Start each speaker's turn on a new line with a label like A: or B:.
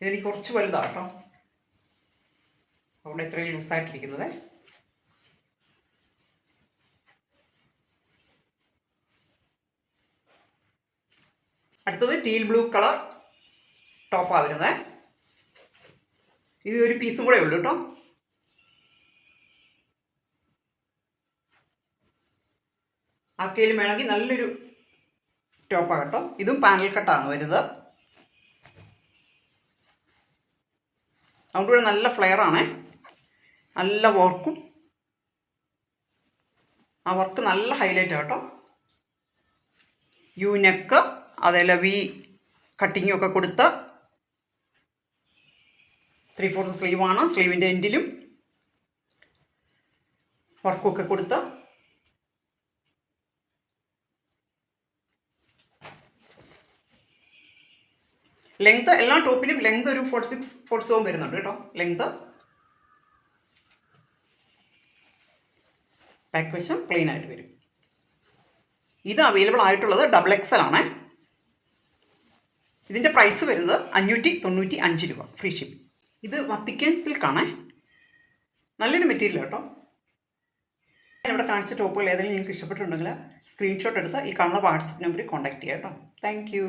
A: ഇതെനിക്ക് കുറച്ച് വലുതാണ് കേട്ടോ, അതുകൊണ്ട് ഇത്രയും ലൂസായിട്ടിരിക്കുന്നത്. അടുത്തത് ടീൽ ബ്ലൂ കളർ ടോപ്പാണ് വരുന്നത്. ഇത് ഒരു പീസും കൂടെ ഉള്ളൂ കേട്ടോ. ആർക്കെങ്കിലും വേണമെങ്കിൽ നല്ലൊരു ടോപ്പാണ് കേട്ടോ. ഇതും പാനൽ കട്ടാണ് വരുന്നത്. അതുകൊണ്ട് നല്ല ഫ്ലെയർ ആണ്, നല്ല വർക്കും. ആ വർക്ക് നല്ല ഹൈലൈറ്റ് കേട്ടോ. യു നെക്ക്, അതേപോലെ വി കട്ടിങ്ങും ഒക്കെ കൊടുത്ത് 3/4 സ്ലീവാണ്. സ്ലീവിൻ്റെ എൻഡിലും വർക്കൊക്കെ കൊടുത്ത് ലെങ്ത്, എല്ലാ ടോപ്പിനും ലെങ്ത് ഒരു 46-47 വരുന്നുണ്ട് കേട്ടോ ലെങ്ത്. ബാക്ക് വശം പ്ലെയിൻ ആയിട്ട് വരും. ഇത് അവൈലബിൾ ആയിട്ടുള്ളത് XXL ആണ്. ഇതിൻ്റെ പ്രൈസ് വരുന്നത് 595 രൂപ, ഫ്രീ ഷിപ്പിംഗ്. ഇത് വത്തിക്കാൻ സിൽക്കാണ്, നല്ലൊരു മെറ്റീരിയൽ കേട്ടോ. ഞാനിവിടെ കാണിച്ച ടോപ്പുകൾ ഏതെങ്കിലും നിങ്ങൾക്ക് ഇഷ്ടപ്പെട്ടിട്ടുണ്ടെങ്കിൽ സ്ക്രീൻഷോട്ട് എടുത്ത് ഈ കാണുന്ന വാട്സപ്പ് നമ്പറിൽ കോൺടാക്ട് ചെയ്യാം കേട്ടോ. Thank you.